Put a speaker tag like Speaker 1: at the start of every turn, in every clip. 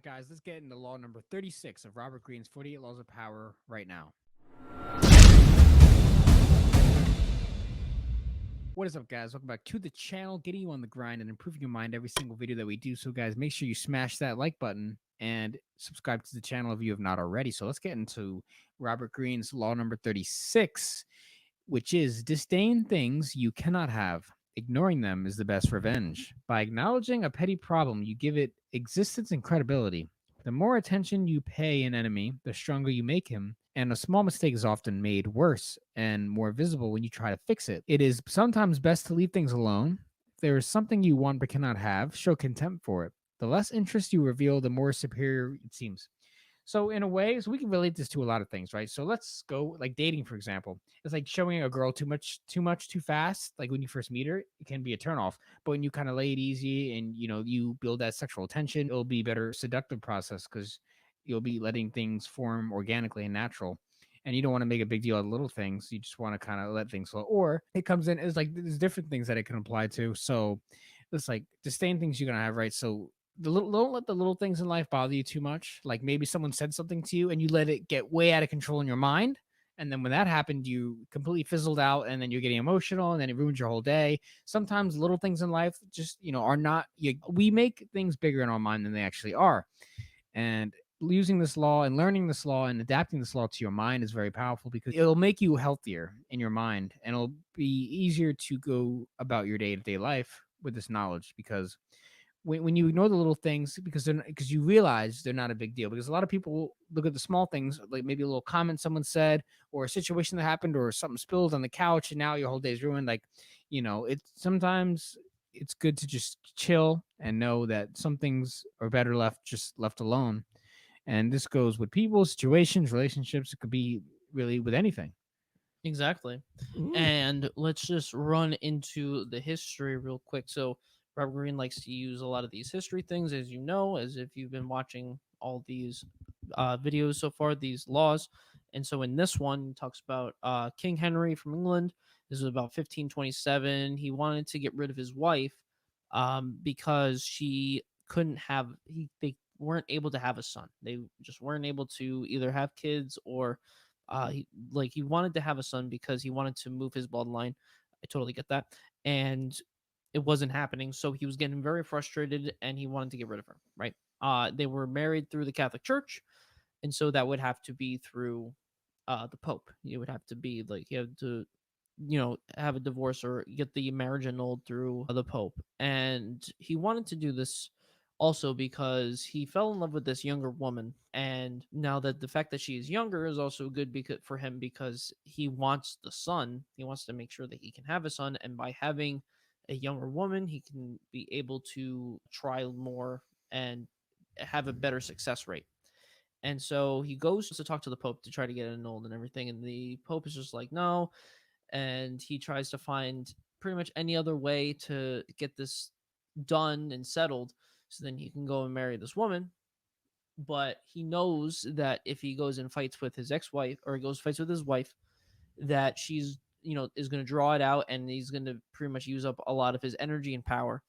Speaker 1: guys, let's get into law number 36 of Robert Greene's 48 Laws of Power right now. What is up, guys? Welcome back to the channel, getting you on the grind and improving your mind every single video that we do. So, guys, make sure you smash that like button and subscribe to the channel if you have not already. So, let's get into Robert Greene's law number 36, which is disdain things you cannot have. Ignoring them is the best revenge. By acknowledging a petty problem, you give it existence and credibility. The more attention you pay an enemy, the stronger you make him, and a small mistake is often made worse and more visible when you try to fix it. It is sometimes best to leave things alone. If there is something you want but cannot have, show contempt for it. The less interest you reveal, the more superior it seems. So in a way, so we can relate this to a lot of things, right? So let's go like dating, for example. It's like showing a girl too fast. Like when you first meet her, it can be a turnoff. But when you kind of lay it easy and you build that sexual tension, it'll be a better seductive process because you'll be letting things form organically and natural. And you don't want to make a big deal out of little things. You just want to kind of let things flow. Or it comes in as like there's different things that it can apply to. So it's like disdain things you're gonna have, right? So don't let the little things in life bother you too much. Like maybe someone said something to you and you let it get way out of control in your mind. And then when that happened, you completely fizzled out and then you're getting emotional and then it ruins your whole day. Sometimes little things in life just, are not, we make things bigger in our mind than they actually are. And using this law and learning this law and adapting this law to your mind is very powerful because it'll make you healthier in your mind and it'll be easier to go about your day-to-day life with this knowledge because when you ignore the little things because you realize they're not a big deal, because a lot of people look at the small things, like maybe a little comment someone said or a situation that happened or something spilled on the couch and now your whole day's ruined. Like, it's sometimes it's good to just chill and know that some things are better left alone. And this goes with people, situations, relationships. It could be really with anything.
Speaker 2: Exactly.
Speaker 1: Ooh.
Speaker 2: And let's just run into the history real quick. So, Robert Greene likes to use a lot of these history things, as you know, as if you've been watching all these videos so far, these laws. And so, in this one, he talks about King Henry from England. This was about 1527. He wanted to get rid of his wife because she couldn't have, they weren't able to have a son. They just weren't able to either have kids or he wanted to have a son because he wanted to move his bloodline. I totally get that. And it wasn't happening, so he was getting very frustrated and he wanted to get rid of her, right? They were married through the Catholic Church, and so that would have to be through the Pope. You would have to be like, you have to have a divorce or get the marriage annulled through the Pope. And he wanted to do this also because he fell in love with this younger woman. And now that the fact that she is younger is also good because for him, because he wants the son. He wants to make sure that he can have a son, and by having a younger woman, he can be able to try more and have a better success rate. And so he goes to talk to the Pope to try to get it annulled and everything. And the Pope is just like, no. And he tries to find pretty much any other way to get this done and settled so then he can go and marry this woman. But he knows that if he goes and fights with his ex-wife, or he goes fights with his wife, that she's is going to draw it out, and he's going to pretty much use up a lot of his energy and power.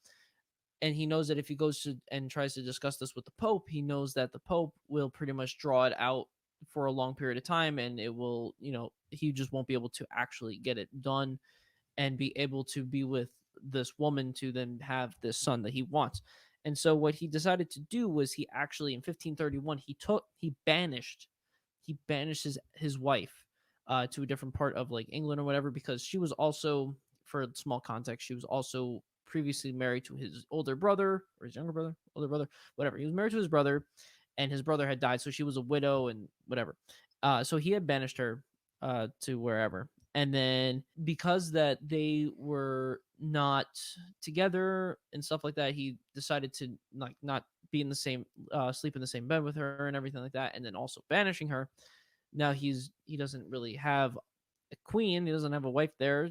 Speaker 2: And he knows that if he goes to and tries to discuss this with the Pope, he knows that the Pope will pretty much draw it out for a long period of time, and it will, he just won't be able to actually get it done and be able to be with this woman to then have this son that he wants. And so what he decided to do was he actually in 1531 he banished his wife to a different part of like England or whatever, because she was also, for small context, she was also previously married to his older brother or his younger brother, older brother, whatever. He was married to his brother, and his brother had died, so she was a widow and whatever. So he had banished her to wherever. And then because that they were not together and stuff like that, he decided to like not be in the same sleep in the same bed with her and everything like that, and then also banishing her. Now he doesn't really have a queen. He doesn't have a wife there.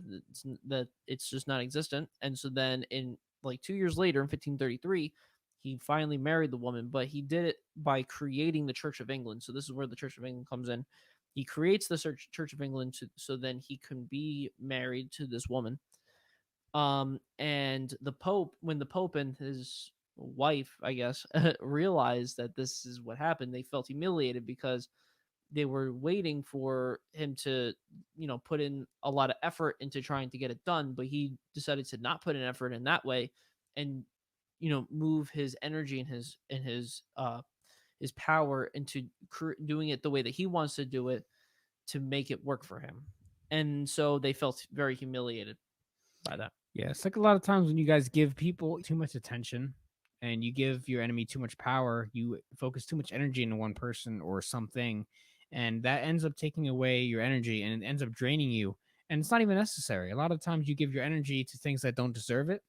Speaker 2: It's just not existent. And so then in like 2 years later, in 1533, he finally married the woman, but he did it by creating the Church of England. So this is where the Church of England comes in. He creates the Church of England so then he can be married to this woman. And the Pope, when the Pope and his wife, I guess, realized that this is what happened, they felt humiliated because they were waiting for him to, put in a lot of effort into trying to get it done, but he decided to not put an effort in that way and move his energy and his power into doing it the way that he wants to do it to make it work for him. And so they felt very humiliated by that.
Speaker 1: Yeah, it's like a lot of times when you guys give people too much attention and you give your enemy too much power, you focus too much energy into one person or something, and that ends up taking away your energy and it ends up draining you. And it's not even necessary. A lot of times you give your energy to things that don't deserve it,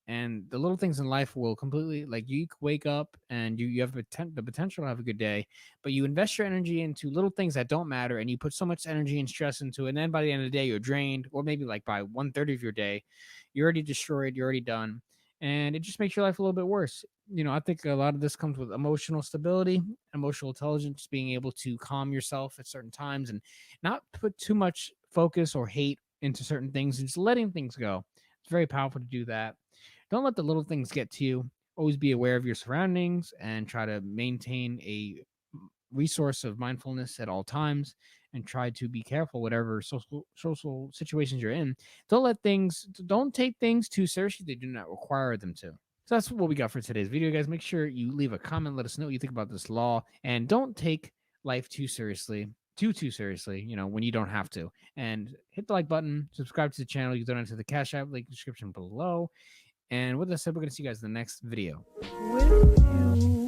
Speaker 1: and the little things in life will completely, like, you wake up and you have the potential to have a good day, but you invest your energy into little things that don't matter and you put so much energy and stress into it, and then by the end of the day you're drained, or maybe like by 1/3 of your day you're already destroyed, you're already done, and it just makes your life a little bit worse. I think a lot of this comes with emotional stability, emotional intelligence, being able to calm yourself at certain times and not put too much focus or hate into certain things and just letting things go. It's very powerful to do that. Don't let the little things get to you. Always be aware of your surroundings and try to maintain a resource of mindfulness at all times, and try to be careful whatever social situations you're in. Don't take things too seriously. They do not require them to. So that's what we got for today's video, guys. Make sure you leave a comment, let us know what you think about this law, and don't take life too seriously. Too seriously, when you don't have to. And hit the like button, subscribe to the channel. You can donate to the Cash App link description below. And with that said, we're going to see you guys in the next video.
Speaker 2: With you.